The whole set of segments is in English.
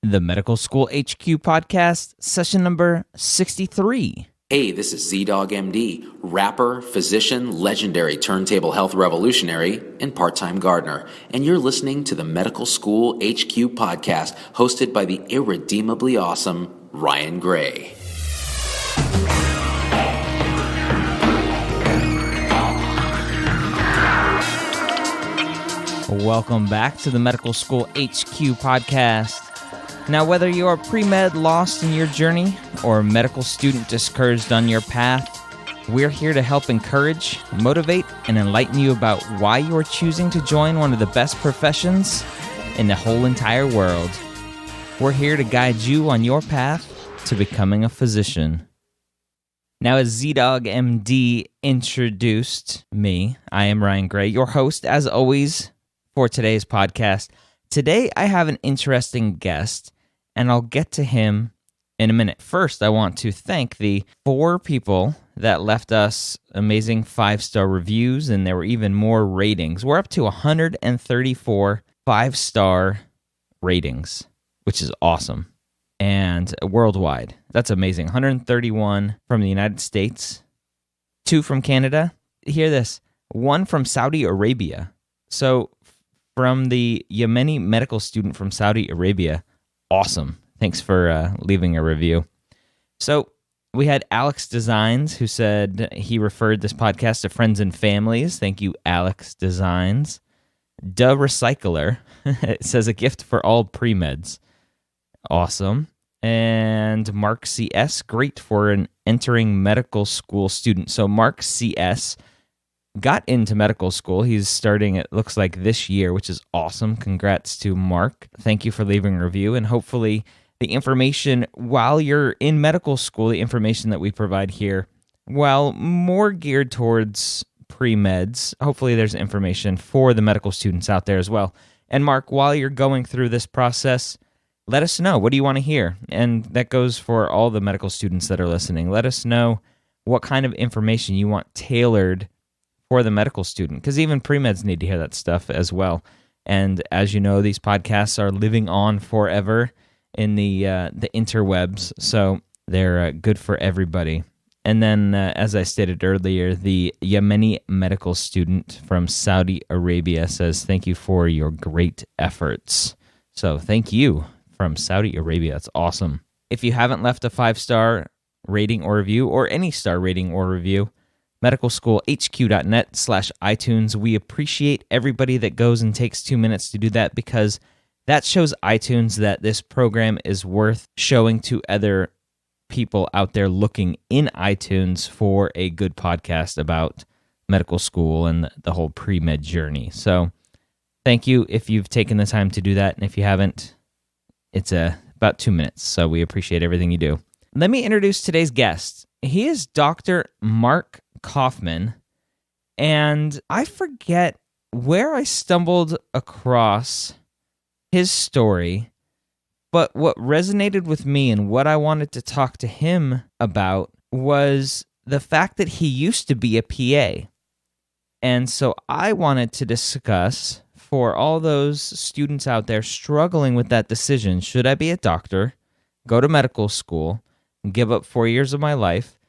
The Medical School HQ podcast, session number 63. Hey, this is Z-Dog MD, rapper, physician, legendary turntable health revolutionary, and part-time gardener. And you're listening to the Medical School HQ podcast, hosted by the irredeemably awesome Ryan Gray. Welcome back to the Medical School HQ podcast. Now, whether you're pre-med lost in your journey or a medical student discouraged on your path, we're here to help encourage, motivate, and enlighten you about why you're choosing to join one of the best professions in the whole entire world. We're here to guide you on your path to becoming a physician. Now, as Z-Dog MD introduced me, I am Ryan Gray, your host, as always, for today's podcast. Today, I have an interesting guest, and I'll get to him in a minute. First, I want to thank the 4 people that left us amazing 5-star reviews, and there were even more ratings. We're up to 134 5-star ratings, which is awesome, and worldwide. That's amazing. 131 from the United States, 2 from Canada. Hear this, 1 from Saudi Arabia. So, from the Yemeni medical student from Saudi Arabia. Awesome. Thanks for leaving a review. So we had Alex Designs, who said he referred this podcast to friends and families. Thank you, Alex Designs. Da Recycler says a gift for all pre-meds. Awesome. And Mark CS, great for an entering medical school student. So Mark CS got into medical school. He's starting, it looks like, this year, which is awesome. Congrats to Mark. Thank you for leaving a review. And hopefully the information while you're in medical school, the information that we provide here, while more geared towards pre-meds, hopefully there's information for the medical students out there as well. And Mark, while you're going through this process, let us know. What do you want to hear? And that goes for all the medical students that are listening. Let us know what kind of information you want tailored for the medical student, because even pre-meds need to hear that stuff as well. And as you know, these podcasts are living on forever in the interwebs, so they're good for everybody. And then, as I stated earlier, the Yemeni medical student from Saudi Arabia says, thank you for your great efforts. So thank you from Saudi Arabia. That's awesome. If you haven't left a 5-star rating or review, or any star rating or review, medicalschoolhq.net/iTunes. We appreciate everybody that goes and takes 2 minutes to do that, because that shows iTunes that this program is worth showing to other people out there looking in iTunes for a good podcast about medical school and the whole pre-med journey. So thank you if you've taken the time to do that, and if you haven't, it's about 2 minutes, so we appreciate everything you do. Let me introduce today's guest. He is Dr. Mark Kauffman, and I forget where I stumbled across his story, but what resonated with me and what I wanted to talk to him about was the fact that he used to be a PA. And so I wanted to discuss, for all those students out there struggling with that decision, should I be a doctor, go to medical school, give up 4 years of my life,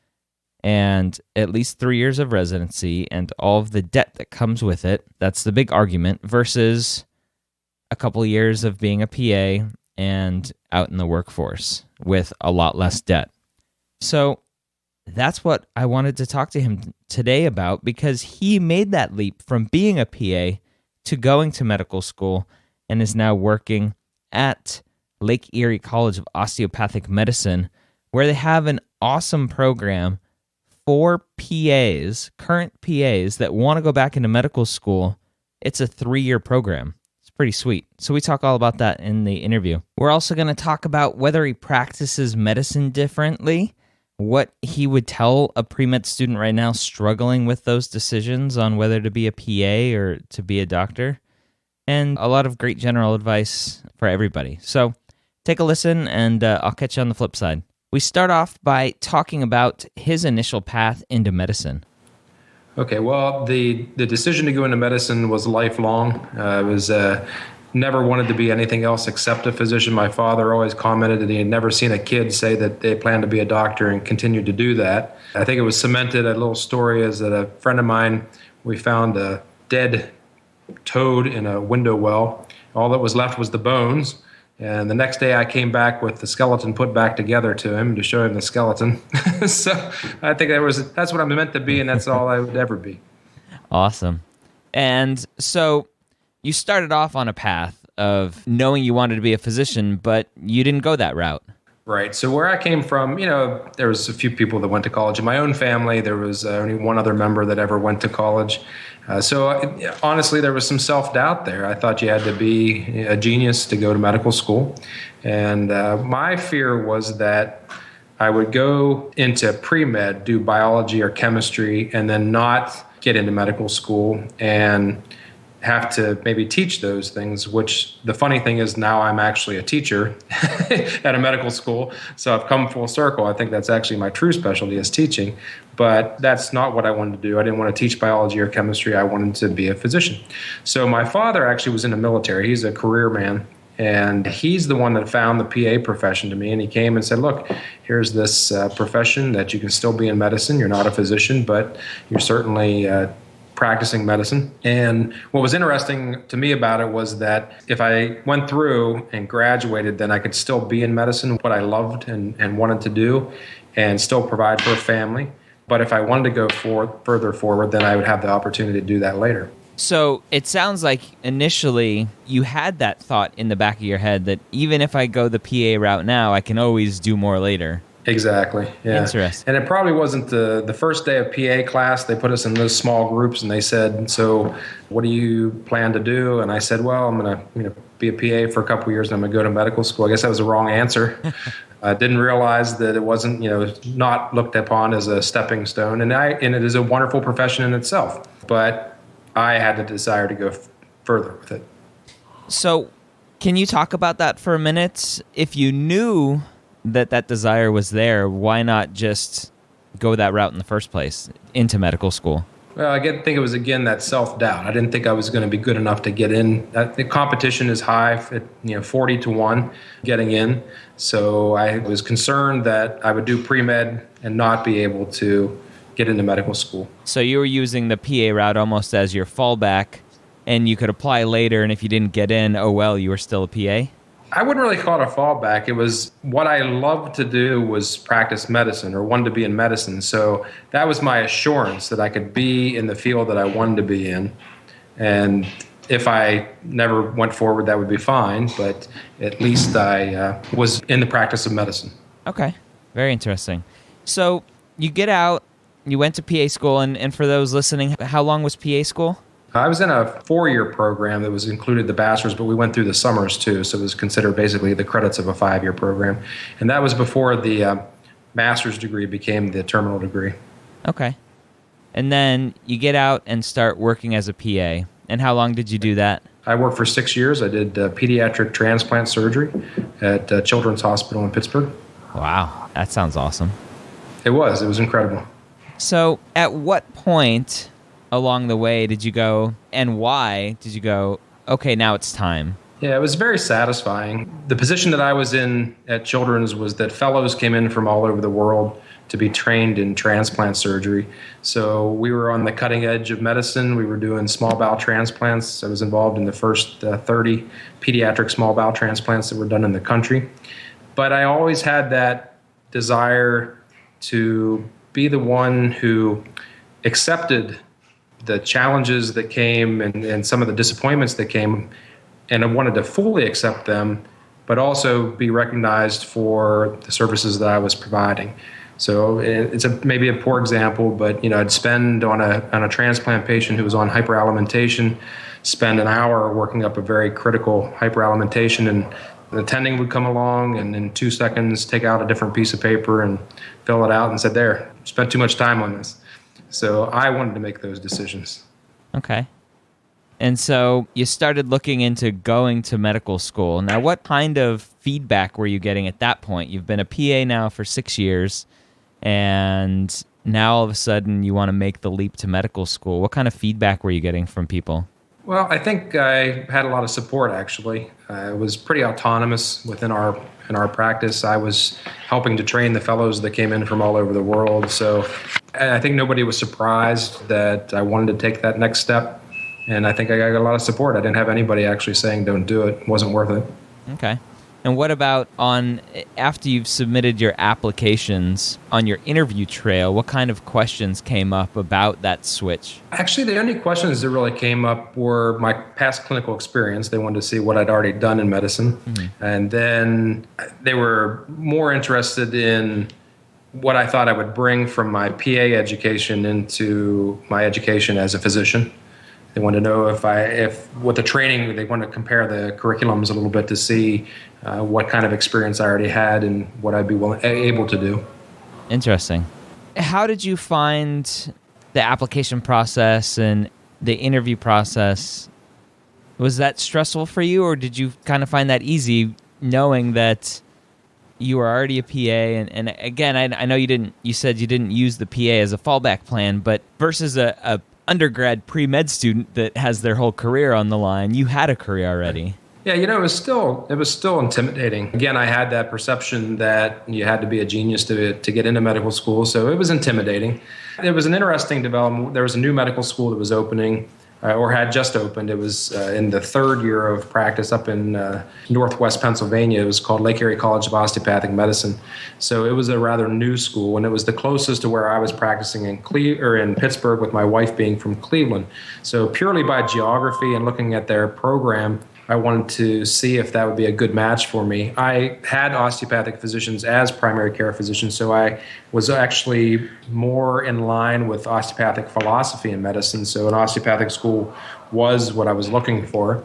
and at least 3 years of residency, and all of the debt that comes with it? That's the big argument, versus a couple of years of being a PA and out in the workforce with a lot less debt. So that's what I wanted to talk to him today about, because he made that leap from being a PA to going to medical school and is now working at Lake Erie College of Osteopathic Medicine, where they have an awesome program for PAs, current PAs that want to go back into medical school. It's a 3-year program. It's pretty sweet. So we talk all about that in the interview. We're also going to talk about whether he practices medicine differently, what he would tell a pre-med student right now struggling with those decisions on whether to be a PA or to be a doctor, and a lot of great general advice for everybody. So take a listen, and I'll catch you on the flip side. We start off by talking about his initial path into medicine. Okay, well, the decision to go into medicine was lifelong. It was never wanted to be anything else except a physician. My father always commented that he had never seen a kid say that they planned to be a doctor and continued to do that. I think it was cemented. A little story is that a friend of mine, we found a dead toad in a window well. All that was left was the bones. And the next day I came back with the skeleton put back together to him to show him the skeleton. So I think that's what I'm meant to be, and that's all I would ever be. Awesome. And so you started off on a path of knowing you wanted to be a physician, but you didn't go that route. Right. So where I came from, there was a few people that went to college. In my own family, there was only one other member that ever went to college. Honestly, there was some self-doubt there. I thought you had to be a genius to go to medical school. And my fear was that I would go into pre-med, do biology or chemistry, and then not get into medical school and have to maybe teach those things, which the funny thing is now I'm actually a teacher at a medical school. So I've come full circle. I think that's actually my true specialty is teaching, but that's not what I wanted to do. I didn't want to teach biology or chemistry. I wanted to be a physician. So my father actually was in the military. He's a career man. And he's the one that found the PA profession to me. And he came and said, look, here's this profession that you can still be in medicine. You're not a physician, but you're certainly practicing medicine. And what was interesting to me about it was that if I went through and graduated, then I could still be in medicine, what I loved and wanted to do, and still provide for a family. But if I wanted to go further forward, then I would have the opportunity to do that later. So it sounds like initially you had that thought in the back of your head that even if I go the PA route now, I can always do more later. Exactly. Yeah. Interesting. And it probably wasn't the first day of PA class. They put us in those small groups and they said, so what do you plan to do? And I said, well, I'm going to be a PA for a couple of years and I'm going to go to medical school. I guess that was the wrong answer. I didn't realize that it wasn't, not looked upon as a stepping stone. And it is a wonderful profession in itself. But I had the desire to go further with it. So can you talk about that for a minute? If you knew that desire was there, why not just go that route in the first place into medical school? Well, I think it was, again, that self-doubt. I didn't think I was going to be good enough to get in. The competition is high, 40-1 getting in. So I was concerned that I would do pre-med and not be able to get into medical school. So you were using the PA route almost as your fallback, and you could apply later, and if you didn't get in, oh well, you were still a PA? I wouldn't really call it a fallback. It was what I loved to do was practice medicine or wanted to be in medicine. So that was my assurance that I could be in the field that I wanted to be in. And if I never went forward, that would be fine. But at least I was in the practice of medicine. Okay. Very interesting. So you get out, you went to PA school, and for those listening, how long was PA school? I was in a 4-year program that was included the bachelor's, but we went through the summers too, so it was considered basically the credits of a 5-year program. And that was before the master's degree became the terminal degree. Okay. And then you get out and start working as a PA. And how long did you do that? I worked for 6 years. I did pediatric transplant surgery at Children's Hospital in Pittsburgh. Wow, that sounds awesome. It was incredible. So at what point along the way did you go, and why did you go, okay, now it's time? Yeah, it was very satisfying. The position that I was in at Children's was that fellows came in from all over the world to be trained in transplant surgery. So we were on the cutting edge of medicine. We were doing small bowel transplants. I was involved in the first 30 pediatric small bowel transplants that were done in the country. But I always had that desire to be the one who accepted the challenges that came and some of the disappointments that came, and I wanted to fully accept them, but also be recognized for the services that I was providing. So it's maybe a poor example, but I'd spend on a transplant patient who was on hyperalimentation, spend an hour working up a very critical hyperalimentation, and an attending would come along and in 2 seconds take out a different piece of paper and fill it out and said, there, spent too much time on this. So I wanted to make those decisions. Okay. And so you started looking into going to medical school. Now, what kind of feedback were you getting at that point? You've been a PA now for 6 years, and now all of a sudden you want to make the leap to medical school. What kind of feedback were you getting from people? Well, I think I had a lot of support actually. I was pretty autonomous within our practice. I was helping to train the fellows that came in from all over the world. So I think nobody was surprised that I wanted to take that next step. And I think I got a lot of support. I didn't have anybody actually saying don't do it. It wasn't worth it. Okay. And what about after you've submitted your applications on your interview trail, what kind of questions came up about that switch? Actually, the only questions that really came up were my past clinical experience. They wanted to see what I'd already done in medicine. Mm-hmm. And then they were more interested in what I thought I would bring from my PA education into my education as a physician. They wanted to know if with the training, they wanted to compare the curriculums a little bit to see what kind of experience I already had and what I'd be able to do. Interesting. How did you find the application process and the interview process? Was that stressful for you, or did you kind of find that easy knowing that you were already a PA? And again, I know you said you didn't use the PA as a fallback plan, but versus a undergrad pre-med student that has their whole career on the line, you had a career already. Yeah, it was still intimidating. Again, I had that perception that you had to be a genius to get into medical school, so it was intimidating. It was an interesting development. There was a new medical school that was opening, or had just opened. It was in the third year of practice up in northwest Pennsylvania. It was called Lake Erie College of Osteopathic Medicine. So it was a rather new school, and it was the closest to where I was practicing in Pittsburgh, with my wife being from Cleveland. So purely by geography and looking at their program, I wanted to see if that would be a good match for me. I had osteopathic physicians as primary care physicians, so I was actually more in line with osteopathic philosophy in medicine. So an osteopathic school was what I was looking for.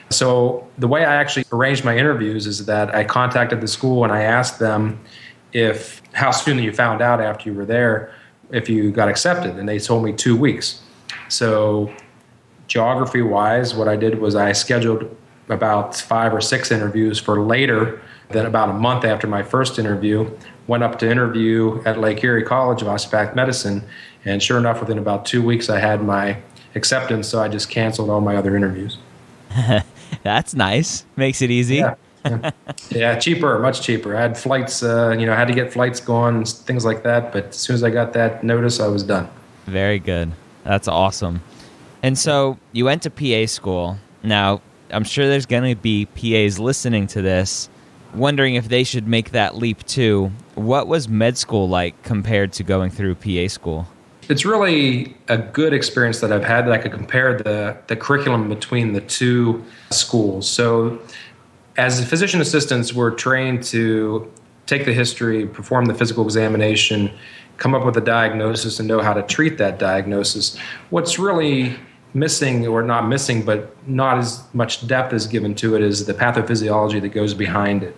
So the way I actually arranged my interviews is that I contacted the school and I asked them how soon you found out after you were there, if you got accepted, and they told me 2 weeks. So geography-wise, what I did was I scheduled about 5 or 6 interviews for later. Then about a month after my first interview, went up to interview at Lake Erie College of Osteopathic Medicine, and sure enough, within about 2 weeks, I had my acceptance, so I just canceled all my other interviews. That's nice. Makes it easy. Yeah, cheaper, much cheaper. I had flights, I had to get flights going, things like that, but as soon as I got that notice, I was done. Very good. That's awesome. And so you went to PA school. Now, I'm sure there's going to be PAs listening to this, wondering if they should make that leap too. What was med school like compared to going through PA school? It's really a good experience that I've had that I could compare the curriculum between the two schools. So as physician assistants, we're trained to take the history, perform the physical examination, come up with a diagnosis, and know how to treat that diagnosis. What's really missing, or not missing, but not as much depth is given to it, is the pathophysiology that goes behind it.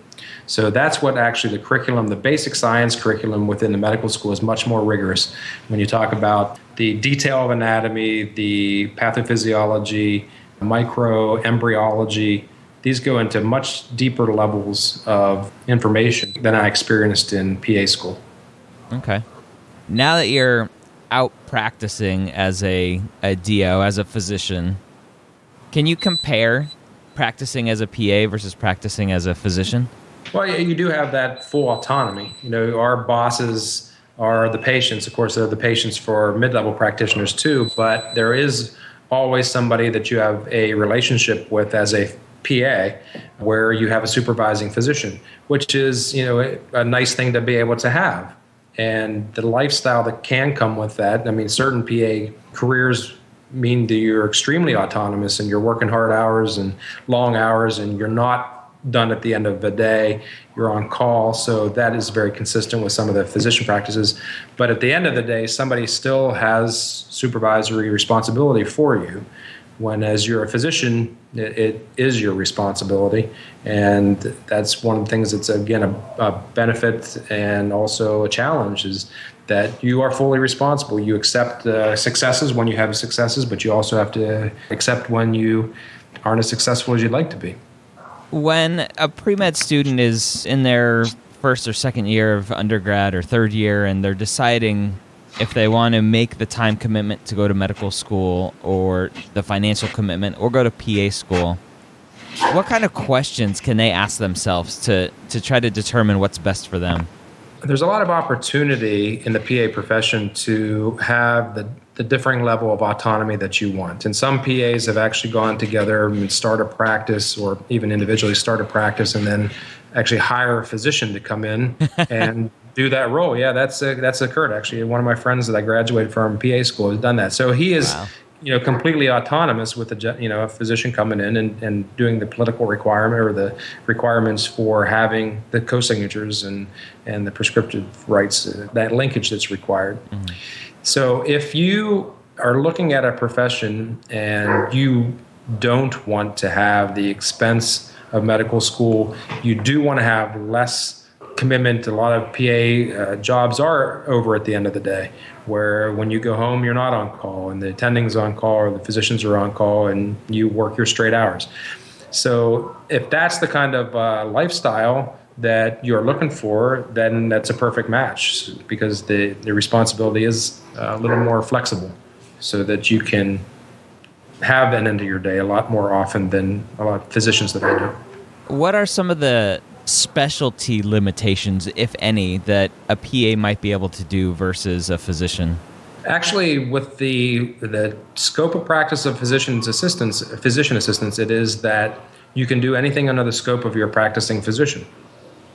So that's what actually the curriculum, the basic science curriculum within the medical school, is much more rigorous. When you talk about the detail of anatomy, the pathophysiology, microembryology, these go into much deeper levels of information than I experienced in PA school. Okay. Now that you're out practicing as a DO, as a physician, can you compare practicing as a PA versus practicing as a physician? Well, you do have that full autonomy. Our bosses are the patients. Of course, they're the patients for mid-level practitioners too, but there is always somebody that you have a relationship with as a PA, where you have a supervising physician, which is, a nice thing to be able to have. And the lifestyle that can come with that, certain PA careers mean that you're extremely autonomous and you're working hard hours and long hours, and you're not done at the end of the day. You're on call. So that is very consistent with some of the physician practices. But at the end of the day, somebody still has supervisory responsibility for you. When as you're a physician, it is your responsibility. And that's one of the things that's, again, a benefit and also a challenge, is that you are fully responsible. You accept successes when you have successes, but you also have to accept when you aren't as successful as you'd like to be. When a pre-med student is in their first or second year of undergrad or third year, and they're deciding if they want to make the time commitment to go to medical school or the financial commitment or go to PA school, what kind of questions can they ask themselves to try to determine what's best for them? There's a lot of opportunity in the PA profession to have the differing level of autonomy that you want. And some PAs have actually gone together and start a practice, or even individually start a practice and then actually hire a physician to come in and do that role. Yeah, that's occurred. Actually, one of my friends that I graduated from PA school has done that. So he is, completely autonomous with a physician coming in and doing the political requirement or the requirements for having the co-signatures and the prescriptive rights, that linkage that's required. Mm-hmm. So if you are looking at a profession and you don't want to have the expense of medical school, you do want to have less commitment. A lot of PA jobs are over at the end of the day, where when you go home, you're not on call, and the attending's on call, or the physicians are on call, and you work your straight hours. So if that's the kind of lifestyle that you're looking for, then that's a perfect match, because the responsibility is a little more flexible, so that you can have an end of your day a lot more often than a lot of physicians that I know. What are some of the specialty limitations, if any, that a PA might be able to do versus a physician? Actually, with the scope of practice of physician assistants, it is that you can do anything under the scope of your practicing physician.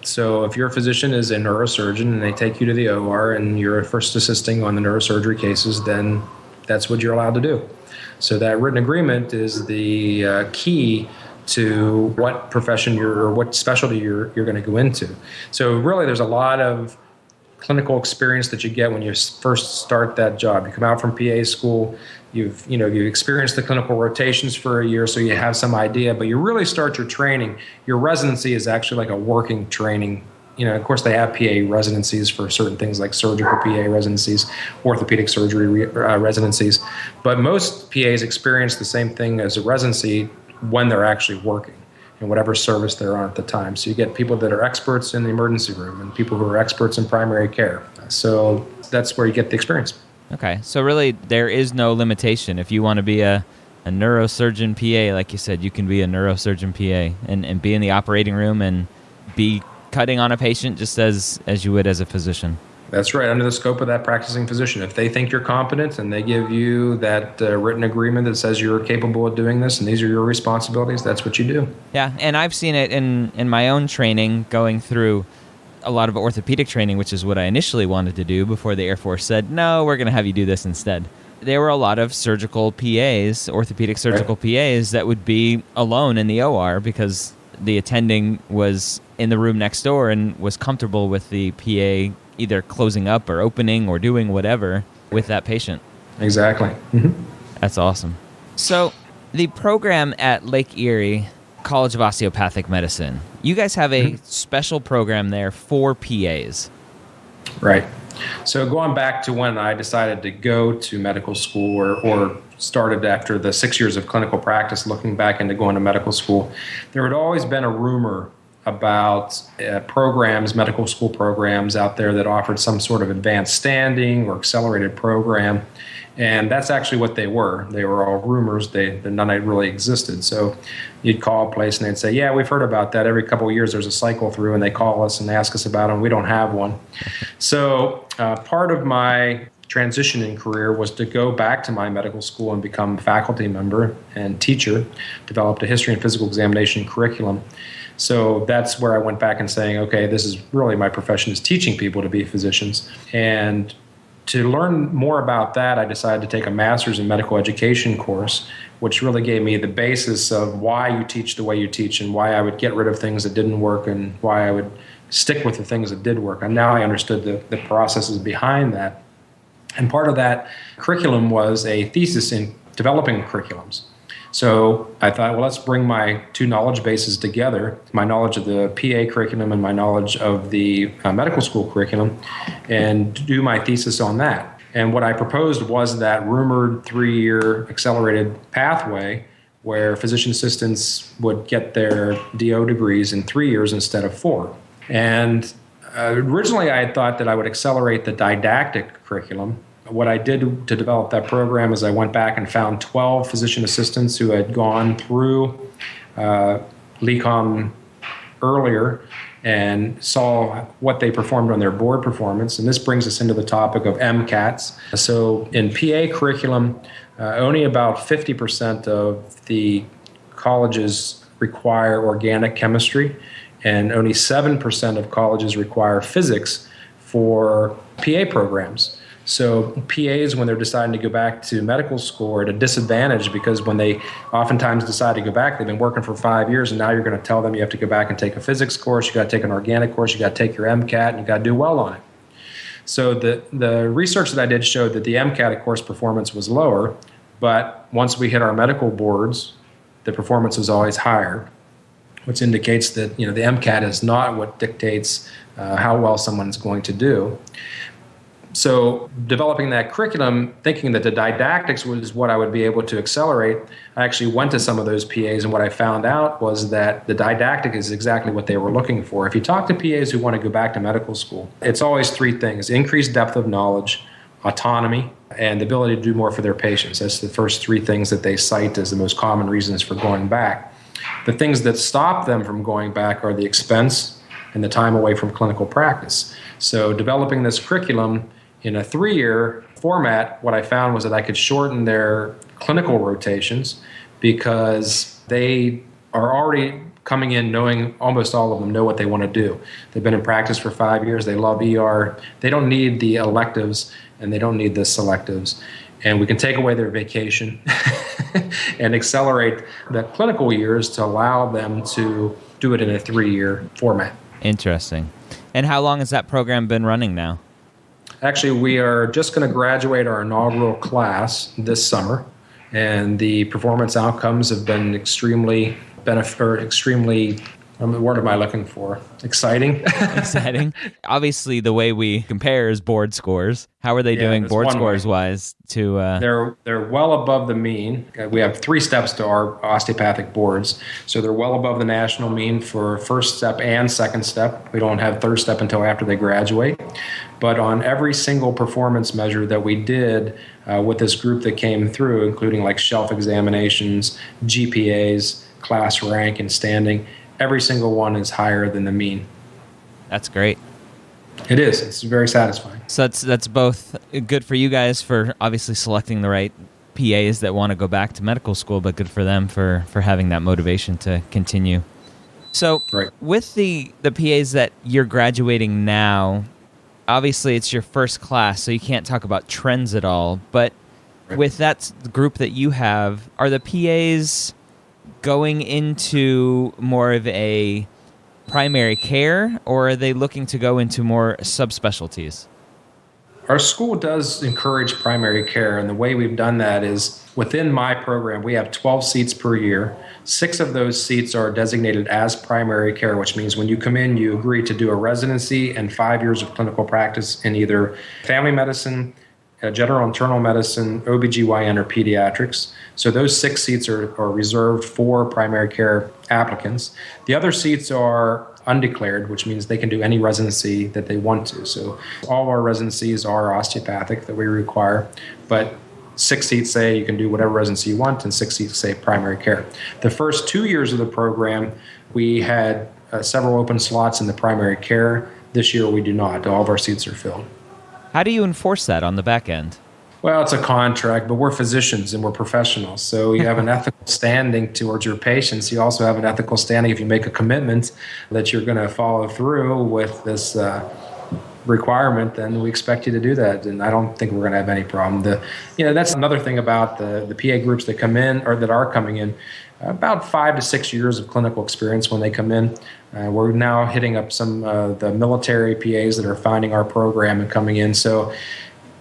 So if your physician is a neurosurgeon and they take you to the OR and you're first assisting on the neurosurgery cases, then that's what you're allowed to do. So that written agreement is the key to what profession or what specialty you're going to go into. So really, there's a lot of clinical experience that you get when you first start that job. You come out from PA school, you've experienced the clinical rotations for a year, so you have some idea, but you really start your training. Your residency is actually like a working training. Of course, they have PA residencies for certain things like surgical PA residencies, orthopedic surgery residencies, but most PAs experience the same thing as a residency when they're actually working in whatever service they're on at the time. So you get people that are experts in the emergency room and people who are experts in primary care. So that's where you get the experience. Okay. So really, there is no limitation. If you want to be a neurosurgeon PA, like you said, you can be a neurosurgeon PA and be in the operating room and be cutting on a patient just as you would as a physician. That's right, under the scope of that practicing physician. If they think you're competent and they give you that written agreement that says you're capable of doing this and these are your responsibilities, that's what you do. Yeah, and I've seen it in my own training, going through a lot of orthopedic training, which is what I initially wanted to do before the Air Force said, no, we're going to have you do this instead. There were a lot of surgical PAs, orthopedic surgical PAs, that would be alone in the OR because the attending was in the room next door and was comfortable with the PA either closing up or opening or doing whatever with that patient. Exactly. Mm-hmm. That's awesome. So the program at Lake Erie College of Osteopathic Medicine, you guys have a special program there for PAs. Right. So going back to when I decided to go to medical school or started after the 6 years of clinical practice, looking back into going to medical school, there had always been a rumor about programs, medical school programs out there that offered some sort of advanced standing or accelerated program. And that's actually what they were. They were all rumors. None really existed. So you'd call a place and they'd say, yeah, we've heard about that. Every couple of years there's a cycle through, and they call us and ask us about them. We don't have one. So part of my transitioning career was to go back to my medical school and become a faculty member and teacher, developed a history and physical examination curriculum. So that's where I went back and saying, okay, this is really my profession, is teaching people to be physicians. And to learn more about that, I decided to take a master's in medical education course, which really gave me the basis of why you teach the way you teach and why I would get rid of things that didn't work and why I would stick with the things that did work. And now I understood the processes behind that. And part of that curriculum was a thesis in developing curriculums. So I thought, well, let's bring my two knowledge bases together, my knowledge of the PA curriculum and my knowledge of the medical school curriculum, and do my thesis on that. And what I proposed was that rumored 3-year accelerated pathway where physician assistants would get their DO degrees in 3 years instead of 4. And originally I had thought that I would accelerate the didactic curriculum What I did to develop that program is I went back and found 12 physician assistants who had gone through LECOM earlier and saw what they performed on their board performance. And this brings us into the topic of MCATs. So in PA curriculum, only about 50% of the colleges require organic chemistry, and only 7% of colleges require physics for PA programs. So PAs, when they're deciding to go back to medical school, are at a disadvantage because when they oftentimes decide to go back, they've been working for 5 years, and now you're going to tell them you have to go back and take a physics course, you got to take an organic course, you got to take your MCAT, and you got to do well on it. So the research that I did showed that the MCAT course performance was lower, but once we hit our medical boards, the performance was always higher, which indicates that the MCAT is not what dictates how well someone's going to do. So developing that curriculum, thinking that the didactics was what I would be able to accelerate, I actually went to some of those PAs, and what I found out was that the didactic is exactly what they were looking for. If you talk to PAs who want to go back to medical school, it's always three things: increased depth of knowledge, autonomy, and the ability to do more for their patients. That's the first three things that they cite as the most common reasons for going back. The things that stop them from going back are the expense and the time away from clinical practice. So developing this curriculum in a 3-year format, what I found was that I could shorten their clinical rotations because they are already coming in knowing, almost all of them know what they want to do. They've been in practice for 5 years. They love ER. They don't need the electives and they don't need the selectives. And we can take away their vacation and accelerate the clinical years to allow them to do it in a 3-year format. Interesting. And how long has that program been running now? Actually, we are just going to graduate our inaugural class this summer, and the performance outcomes have been extremely, what word am I looking for? Exciting. Exciting. Obviously, the way we compare is board scores. How are they doing board scores wise? They're well above the mean. We have 3 steps to our osteopathic boards, so they're well above the national mean for first step and second step. We don't have third step until after they graduate. But on every single performance measure that we did with this group that came through, including like shelf examinations, GPAs, class rank, and standing, every single one is higher than the mean. That's great. It is. It's very satisfying. So that's both good for you guys for obviously selecting the right PAs that want to go back to medical school, but good for them for having that motivation to continue. So right. With the PAs that you're graduating now, obviously it's your first class, so you can't talk about trends at all. But right. With that group that you have, are the PAs going into more of a primary care, or are they looking to go into more subspecialties? Our school does encourage primary care, and the way we've done that is within my program, we have 12 seats per year. 6 of those seats are designated as primary care, which means when you come in, you agree to do a residency and 5 years of clinical practice in either family medicine, general internal medicine, OBGYN, or pediatrics. So those 6 seats are reserved for primary care applicants. The other seats are undeclared, which means they can do any residency that they want to. So all of our residencies are osteopathic that we require, but 6 seats say you can do whatever residency you want, and 6 seats say primary care. The first 2 years of the program, we had several open slots in the primary care. This year we do not. All of our seats are filled. How do you enforce that on the back end? Well, it's a contract, but we're physicians and we're professionals. So you have an ethical standing towards your patients. You also have an ethical standing if you make a commitment that you're going to follow through with this requirement, then we expect you to do that. And I don't think we're going to have any problem. That's another thing about the PA groups that come in or that are coming in. About 5 to 6 years of clinical experience when they come in. We're now hitting up some of the military PAs that are finding our program and coming in. So,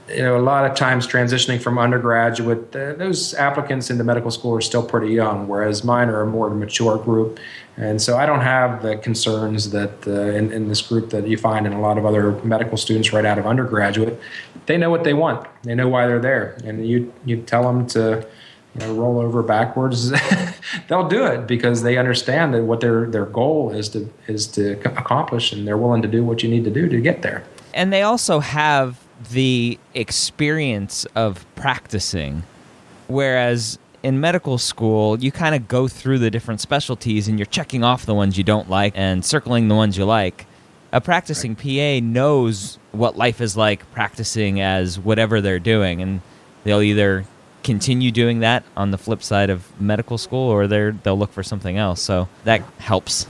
a lot of times transitioning from undergraduate, those applicants into medical school are still pretty young, whereas mine are a more mature group. And so I don't have the concerns that in this group that you find in a lot of other medical students right out of undergraduate. They know what they want. They know why they're there. And you tell them to roll over backwards, they'll do it because they understand that what their goal is to accomplish, and they're willing to do what you need to do to get there. And they also have the experience of practicing, whereas in medical school, you kind of go through the different specialties and you're checking off the ones you don't like and circling the ones you like. A practicing PA knows what life is like practicing as whatever they're doing, and they'll either continue doing that on the flip side of medical school, or they'll look for something else. So that helps.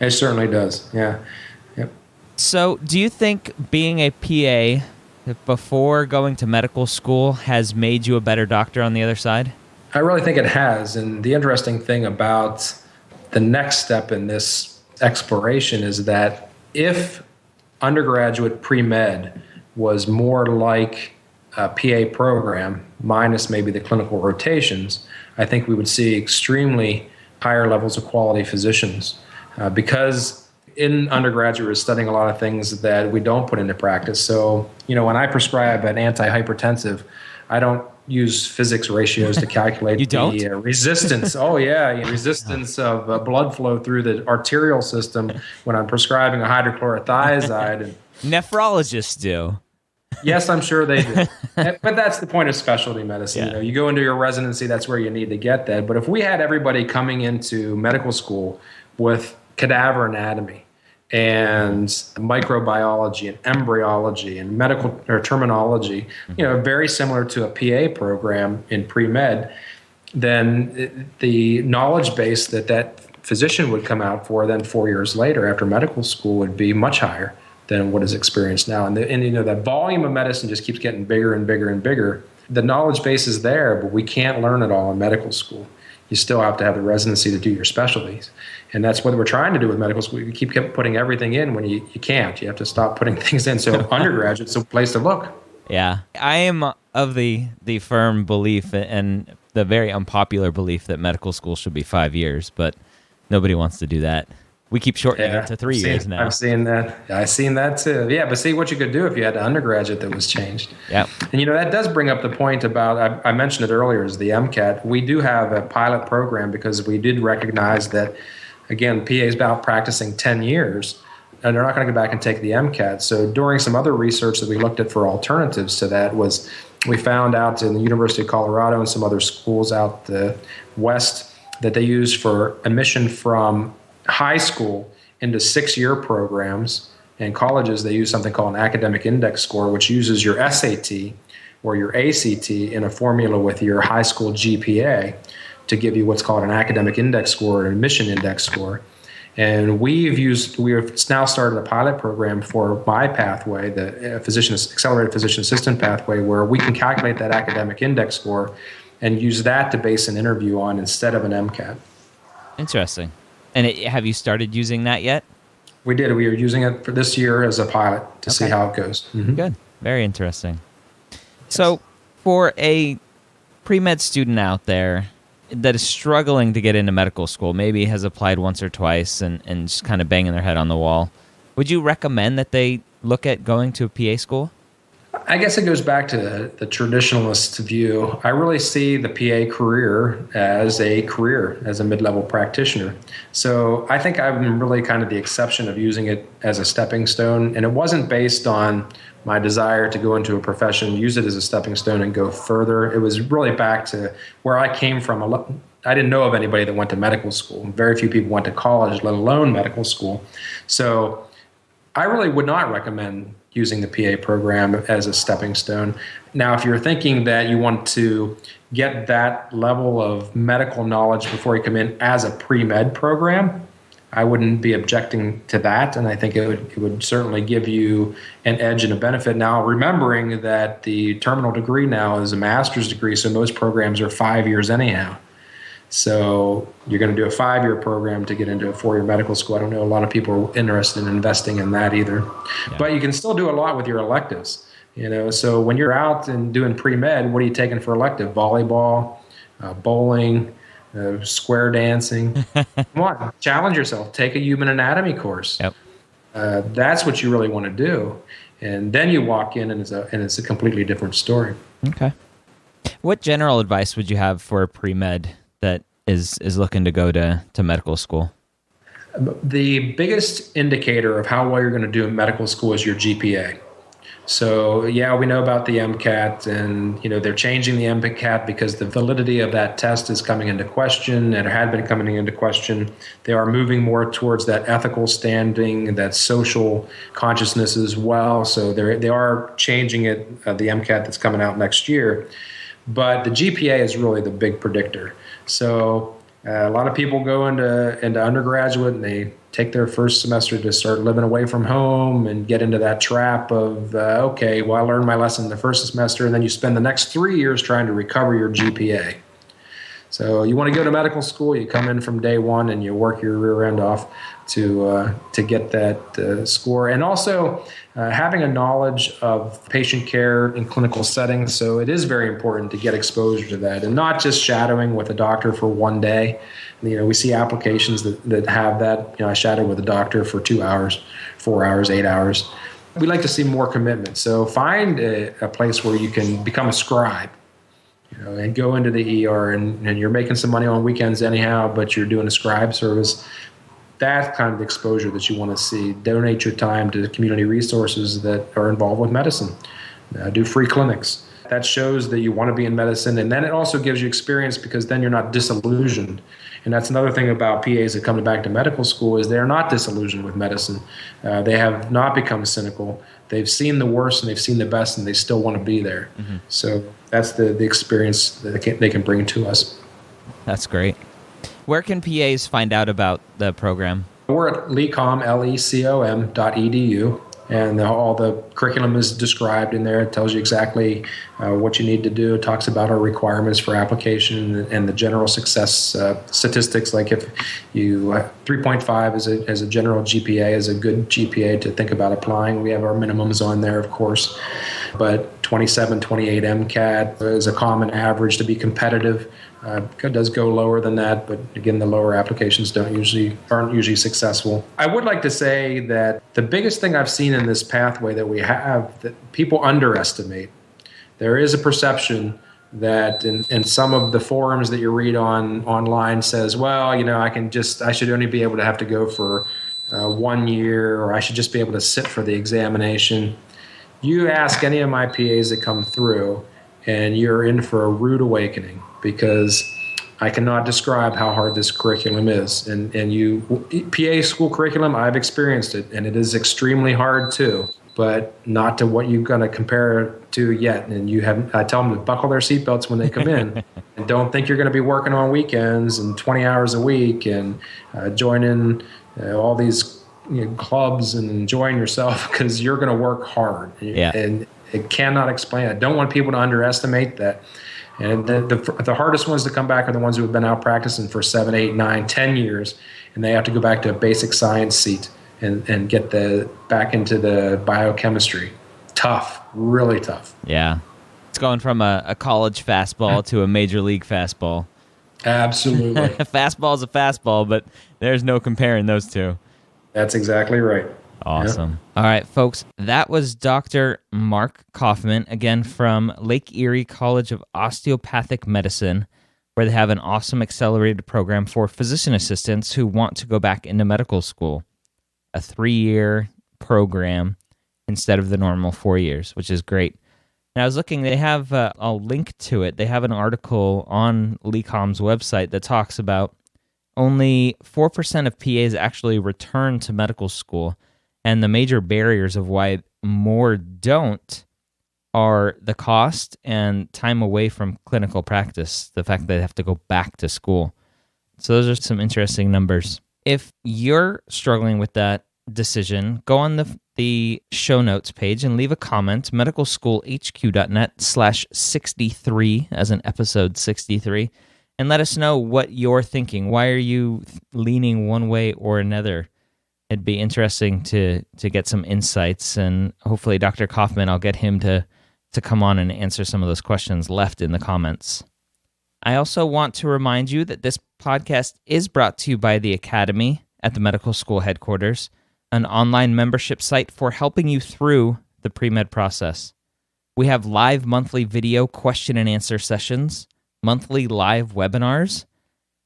It certainly does. Yeah. Yep. So do you think being a PA before going to medical school has made you a better doctor on the other side? I really think it has. And the interesting thing about the next step in this exploration is that if undergraduate pre-med was more like a PA program, minus maybe the clinical rotations, I think we would see extremely higher levels of quality physicians. Because in undergraduate, we're studying a lot of things that we don't put into practice. So, when I prescribe an antihypertensive, I don't use physics ratios to calculate the resistance. Resistance of blood flow through the arterial system when I'm prescribing a hydrochlorothiazide. And nephrologists do. Yes, I'm sure they do. But that's the point of specialty medicine. You go into your residency, that's where you need to get that. But if we had everybody coming into medical school with cadaver anatomy and microbiology and embryology and medical or terminology, very similar to a PA program in pre-med, then the knowledge base that physician would come out for then 4 years later after medical school would be much higher than what is experienced now. And that volume of medicine just keeps getting bigger and bigger and bigger. The knowledge base is there, but we can't learn it all in medical school. You still have to have the residency to do your specialties. And that's what we're trying to do with medical school. You keep putting everything in when you can't. You have to stop putting things in. So undergraduate's a place to look. Yeah. I am of the firm belief and the very unpopular belief that medical school should be 5 years, but nobody wants to do that. We keep shortening it to 3 years now. I've seen that. I've seen that too. Yeah, but see what you could do if you had an undergraduate that was changed. Yeah. And that does bring up the point about, I mentioned it earlier, is the MCAT. We do have a pilot program because we did recognize that, again, PA is about practicing 10 years, and they're not going to go back and take the MCAT. So during some other research that we looked at for alternatives to that was we found out in the University of Colorado and some other schools out the west that they use for admission from high school into 6-year programs, and colleges, they use something called an academic index score, which uses your SAT or your ACT in a formula with your high school GPA to give you what's called an academic index score or an admission index score. And we have now started a pilot program for my pathway, the accelerated physician assistant pathway, where we can calculate that academic index score and use that to base an interview on instead of an MCAT. Interesting. And have you started using that yet? We did. We are using it for this year as a pilot to see how it goes. Mm-hmm. Good. Very interesting. So for a pre-med student out there that is struggling to get into medical school, maybe has applied once or twice and just kind of banging their head on the wall, would you recommend that they look at going to a PA school? I guess it goes back to the traditionalist view. I really see the PA career as a mid-level practitioner. So I think I'm really kind of the exception of using it as a stepping stone. And it wasn't based on my desire to go into a profession, use it as a stepping stone and go further. It was really back to where I came from. I didn't know of anybody that went to medical school. Very few people went to college, let alone medical school. So I really would not recommend using the PA program as a stepping stone. Now, if you're thinking that you want to get that level of medical knowledge before you come in as a pre-med program, I wouldn't be objecting to that, and I think it would certainly give you an edge and a benefit. Now, remembering that the terminal degree now is a master's degree, so most programs are 5 years anyhow. So you're going to do a 5-year program to get into a 4-year medical school. I don't know a lot of people are interested in investing in that either. Yeah. But you can still do a lot with your electives. So when you're out and doing pre-med, what are you taking for elective? Volleyball, bowling, square dancing. Come on, challenge yourself. Take a human anatomy course. Yep. That's what you really want to do. And then you walk in and it's a completely different story. Okay. What general advice would you have for a pre-med that is looking to go to medical school? The biggest indicator of how well you're going to do in medical school is your GPA. So yeah, we know about the MCAT, and they're changing the MCAT because the validity of that test is coming into question, and it had been coming into question. They are moving more towards that ethical standing, that social consciousness as well. So they are changing it, the MCAT that's coming out next year. But the GPA is really the big predictor. So a lot of people go into undergraduate and they take their first semester to start living away from home and get into that trap of, okay, well, I learned my lesson the first semester, and then you spend the next 3 years trying to recover your GPA. So you want to go to medical school, you come in from day one and you work your rear end off to get that score. And also having a knowledge of patient care in clinical settings. So it is very important to get exposure to that, and not just shadowing with a doctor for one day. We see applications that have that. I shadowed with a doctor for 2 hours, 4 hours, 8 hours. We like to see more commitment. So find a place where you can become a scribe. And go into the ER, and you're making some money on weekends anyhow, but you're doing a scribe service. That's kind of the exposure that you want to see. Donate your time to community resources that are involved with medicine. Do free clinics. That shows that you want to be in medicine, and then it also gives you experience because then you're not disillusioned. And that's another thing about PAs that come back to medical school is they're not disillusioned with medicine. They have not become cynical. They've seen the worst and they've seen the best, and they still want to be there. Mm-hmm. So that's the experience that they can bring to us. That's great. Where can PAs find out about the program? We're at LECOM, LECOM.edu, and all the curriculum is described in there. It tells you exactly what you need to do. It talks about our requirements for application and the general success statistics. Like if you 3.5 as a general GPA is a good GPA to think about applying. We have our minimums on there, of course, but 27, 28 MCAT is a common average to be competitive. It does go lower than that, but again, the lower applications aren't usually successful. I would like to say that the biggest thing I've seen in this pathway that we have that people underestimate, there is a perception that in some of the forums that you read online says, well, I should only be able to have to go for 1 year, or I should just be able to sit for the examination. You ask any of my PAs that come through, and you're in for a rude awakening, because I cannot describe how hard this curriculum is. And PA school curriculum, I've experienced it, and it is extremely hard too, but not to what you're going to compare it to yet. And I tell them to buckle their seatbelts when they come in, and don't think you're going to be working on weekends and 20 hours a week and joining all these clubs and enjoying yourself, because you're going to work hard. Yeah. And it cannot explain. I don't want people to underestimate that. And the hardest ones to come back are the ones who have been out practicing for 7, 8, 9, 10 years, and they have to go back to a basic science seat and get back into the biochemistry. Tough, really tough. Yeah. It's going from a college fastball to a major league fastball. Absolutely. A fastball is a fastball, but there's no comparing those two. That's exactly right. Awesome. Yeah. All right, folks, that was Dr. Mark Kauffman, again from Lake Erie College of Osteopathic Medicine, where they have an awesome accelerated program for physician assistants who want to go back into medical school. A 3-year program instead of the normal 4 years, which is great. And I was looking, they have, I'll link to it, they have an article on LECOM's website that talks about only 4% of PAs actually return to medical school. And the major barriers of why more don't are the cost and time away from clinical practice, the fact that they have to go back to school. So those are some interesting numbers. If you're struggling with that decision, go on the show notes page and leave a comment, medicalschoolhq.net/63, as in episode 63, and let us know what you're thinking. Why are you leaning one way or another? It'd be interesting to get some insights, and hopefully Dr. Kauffman, I'll get him to come on and answer some of those questions left in the comments. I also want to remind you that this podcast is brought to you by the Academy at the medical school headquarters, an online membership site for helping you through the pre-med process. We have live monthly video question and answer sessions, monthly live webinars,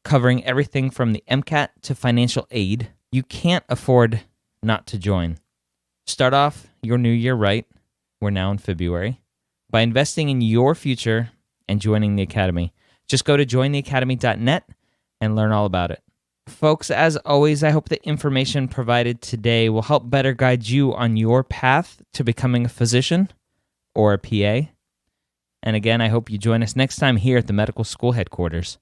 covering everything from the MCAT to financial aid. You can't afford not to join. Start off your new year right. we're now in February, by investing in your future and joining the Academy. Just go to jointheacademy.net and learn all about it. Folks, as always, I hope the information provided today will help better guide you on your path to becoming a physician or a PA. And again, I hope you join us next time here at the medical school headquarters.